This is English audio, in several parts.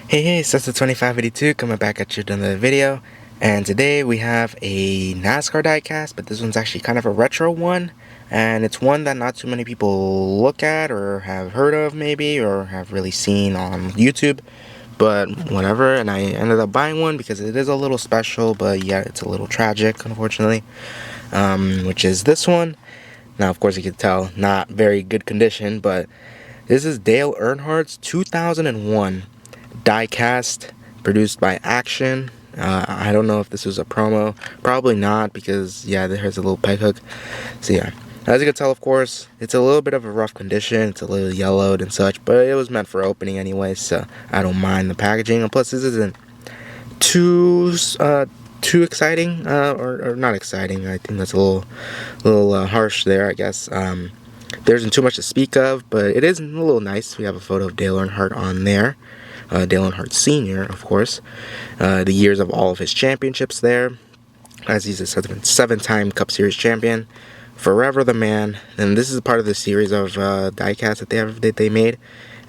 Hey, it's the 2582 coming back at you with another video, and today we have a NASCAR diecast, but this one's actually kind of a retro one, and it's one that not too many people look at or have heard of maybe, or have really seen on YouTube, but whatever. And I ended up buying one because it is a little special, but yeah, it's a little tragic, unfortunately, which is this one. Now, of course, you can tell, not very good condition, but this is Dale Earnhardt's 2001 diecast, produced by Action. I don't know if this was a promo. Probably not, because yeah, there's a little peg hook. So yeah, as you can tell, of course, it's a little bit of a rough condition. It's a little yellowed and such, but it was meant for opening anyway, so I don't mind the packaging. And plus, this isn't too exciting, or not exciting. I think that's a little harsh there, I guess. There isn't too much to speak of, but it is a little nice. We have a photo of Dale Earnhardt on there. Dale Earnhardt Sr., of course. The years of all of his championships there, as he's a seven-time Cup Series champion. Forever the man. And this is part of the series of diecasts that they made,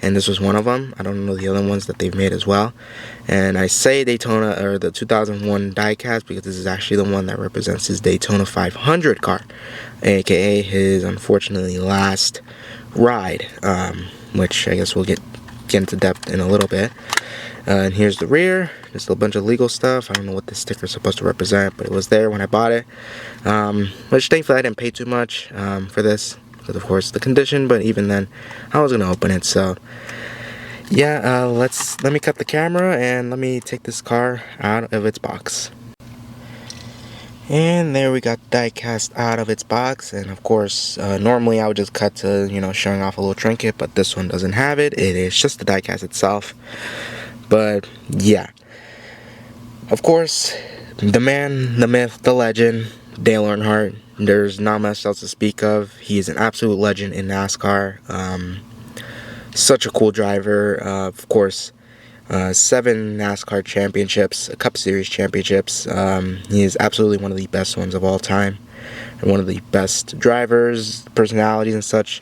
and this was one of them. I don't know the other ones that they've made as well. And I say Daytona, or the 2001 diecast, because this is actually the one that represents his Daytona 500 car, aka his unfortunately last ride, which I guess we'll get into depth in a little bit. And here's the rear. Just a bunch of legal stuff. I don't know what this sticker is supposed to represent, but it was there when I bought it. Which thankfully I didn't pay too much for this, because of course the condition, but even then I was gonna open it. So yeah, let me cut the camera and let me take this car out of its box. And there we got the diecast out of its box, and of course, normally I would just cut to, showing off a little trinket, but this one doesn't have it. It is just the diecast itself. But yeah, of course, the man, the myth, the legend, Dale Earnhardt. There's not much else to speak of. He is an absolute legend in NASCAR. Such a cool driver. Of course, 7 NASCAR championships, Cup Series championships. He is absolutely one of the best ones of all time, and one of the best drivers, personalities, and such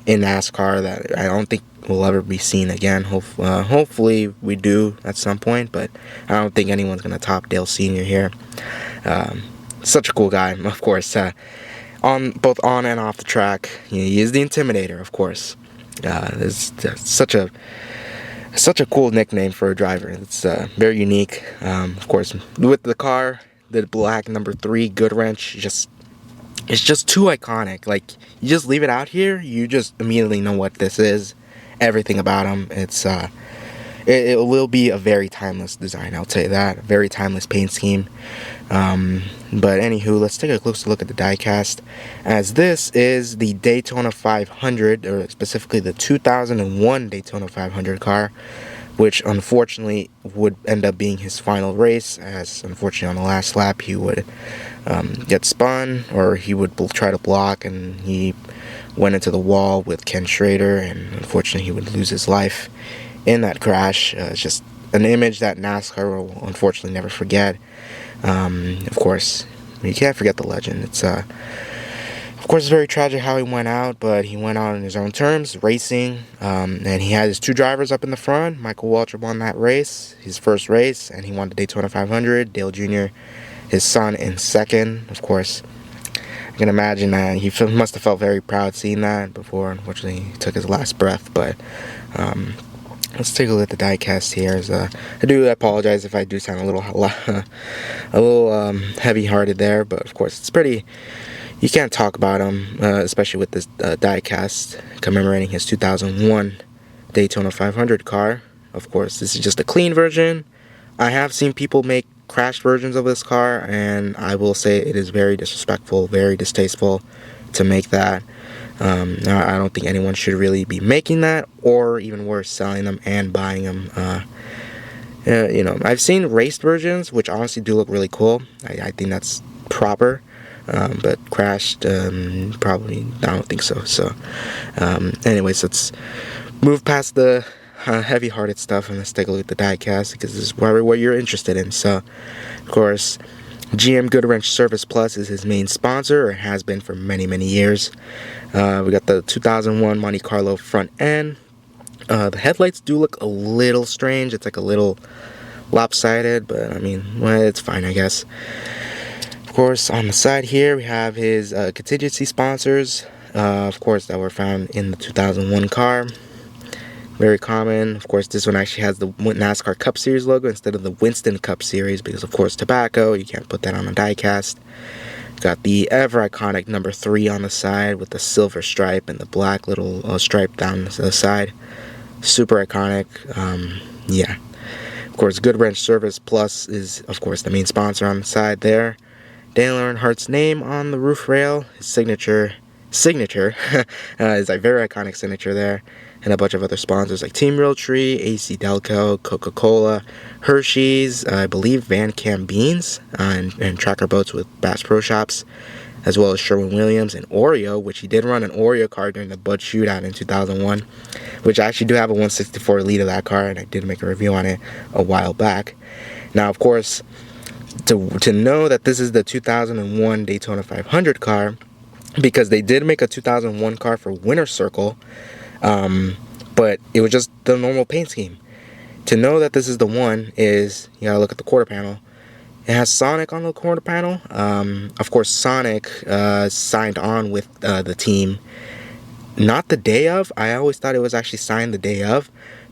in NASCAR that I don't think will ever be seen again. Hopefully we do at some point, but I don't think anyone's gonna top Dale Sr. here. Such a cool guy, of course. Both on and off the track, he is the Intimidator, of course. It's such a cool nickname for a driver. It's very unique. Of course, with the car, the black number 3 good wrench, it's just too iconic. Like, you just leave it out here, you just immediately know what this is. Everything about him. It will be a very timeless design, I'll tell you that. A very timeless paint scheme. But anywho, let's take a closer look at the diecast, as this is the Daytona 500, or specifically the 2001 Daytona 500 car, which unfortunately would end up being his final race, as unfortunately on the last lap he would get spun, or he would try to block, and he went into the wall with Ken Schrader, and unfortunately he would lose his life in that crash. It's just an image that NASCAR will unfortunately never forget. Of course, you can't forget the legend. It's of course, it's very tragic how he went out, but he went out on his own terms, racing, and he had his 2 drivers up in the front. Michael Waltrip won that race, his first race, and he won the Daytona 500. Dale Jr., his son, in second. Of course, I can imagine that he must have felt very proud seeing that before, unfortunately, he took his last breath. But let's take a look at the diecast here. I do apologize if I do sound a little heavy-hearted there, but of course it's pretty. You can't talk about him, especially with this diecast commemorating his 2001 Daytona 500 car. Of course, this is just a clean version. I have seen people make crashed versions of this car, and I will say it is very disrespectful, very distasteful to make that. I don't think anyone should really be making that, or even worse, selling them and buying them. I've seen raced versions, which honestly do look really cool. I think that's proper, but crashed, probably, I don't think so. So, anyways, let's move past the heavy-hearted stuff, and let's take a look at the diecast, because this is what you're interested in. So, of course, GM Goodwrench Service Plus is his main sponsor, or has been for many, many years. We got the 2001 Monte Carlo front end. The headlights do look a little strange. It's like a little lopsided, but I mean, well, it's fine, I guess. Of course, on the side here, we have his contingency sponsors, of course, that were found in the 2001 car. Very common. Of course, this one actually has the NASCAR Cup Series logo instead of the Winston Cup Series because, of course, tobacco. You can't put that on a diecast. Got the ever iconic number 3 on the side with the silver stripe and the black little stripe down the side. Super iconic. Yeah. Of course, Good Wrench Service Plus is, of course, the main sponsor on the side there. Dale Earnhardt's name on the roof rail. His signature is a very iconic signature there. And a bunch of other sponsors like Team Realtree, AC Delco, Coca-Cola, Hershey's, I believe Van Cam Beans, and Tracker Boats with Bass Pro Shops, as well as Sherwin-Williams and Oreo, which he did run an Oreo car during the Bud Shootout in 2001, which I actually do have a 164 lead of that car, and I did make a review on it a while back. Now, of course, to know that this is the 2001 Daytona 500 car, because they did make a 2001 car for Winter Circle, but it was just the normal paint scheme. To know that this is the one is, you gotta look at the quarter panel. It has Sonic on the quarter panel. Of course, Sonic signed on with the team not the day of. I always thought it was actually signed the day of,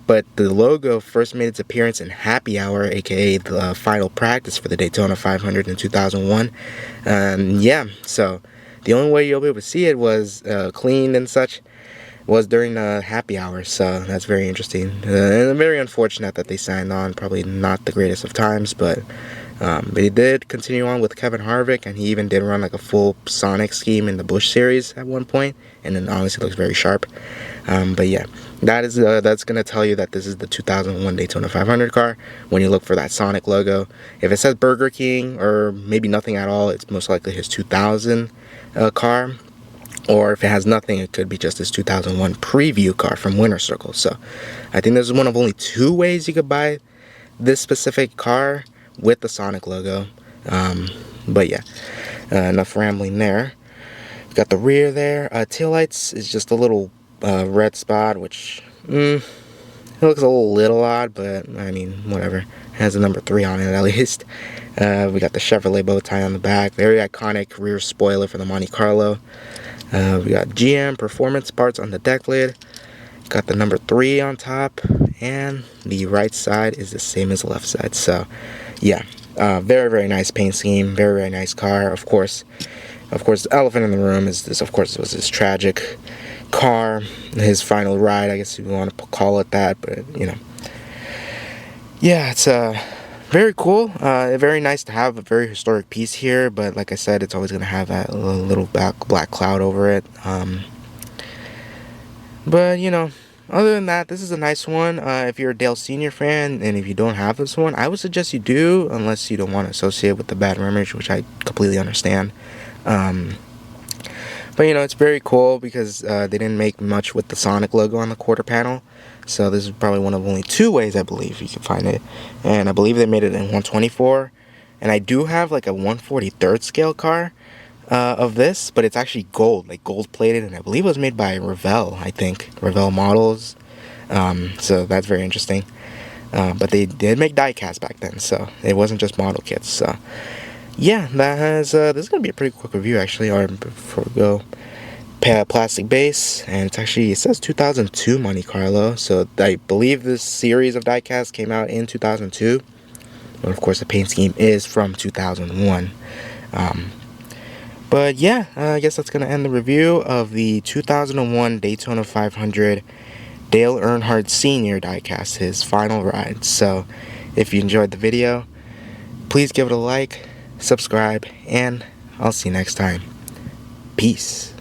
but the logo first made its appearance in Happy Hour, aka the final practice for the Daytona 500 in 2001. Yeah, so the only way you'll be able to see it was cleaned and such was during the Happy Hour, so that's very interesting and very unfortunate that they signed on. Probably not the greatest of times, but he did continue on with Kevin Harvick, and he even did run like a full Sonic scheme in the Busch Series at one point, and then honestly looks very sharp. But yeah, that's gonna tell you that this is the 2001 Daytona 500 car. When you look for that Sonic logo, if it says Burger King or maybe nothing at all, it's most likely his 2000 car. Or if it has nothing, it could be just his 2001 preview car from Winter Circle. So I think this is one of only 2 ways you could buy this specific car with the Sonic logo. But yeah, enough rambling there. Got the rear there. Taillights is just a little red spot, which it looks a little odd, but I mean, whatever. It has a number 3 on it at least. We got the Chevrolet bow tie on the back. Very iconic rear spoiler for the Monte Carlo. We got GM performance parts on the deck lid. Got the number 3 on top, and the right side is the same as the left side. So yeah, very, very nice paint scheme, very, very nice car. Of course, the elephant in the room is this. Of course, it was his tragic car, his final ride, I guess you want to call it that. But you know, yeah, it's very cool. Very nice to have a very historic piece here, but like I said, it's always going to have that little black cloud over it. But, you know, other than that, this is a nice one. If you're a Dale Sr. fan, and if you don't have this one, I would suggest you do, unless you don't want to associate with the bad image, which I completely understand. But, you know, it's very cool because they didn't make much with the Sonic logo on the quarter panel. So this is probably one of only 2 ways I believe you can find it. And I believe they made it in 124. And I do have like a 143rd scale car of this, but it's actually gold, like gold plated. And I believe it was made by Revell, I think. Revell Models. So that's very interesting. But they did make diecast back then, so it wasn't just model kits. So yeah, this is going to be a pretty quick review actually. Or before we go, plastic base, and it says 2002 Monte Carlo, so I believe this series of diecast came out in 2002, but of course the paint scheme is from 2001. But yeah, I guess that's gonna end the review of the 2001 Daytona 500 Dale Earnhardt Sr. diecast, his final ride. So if you enjoyed the video, please give it a like, subscribe, and I'll see you next time. Peace.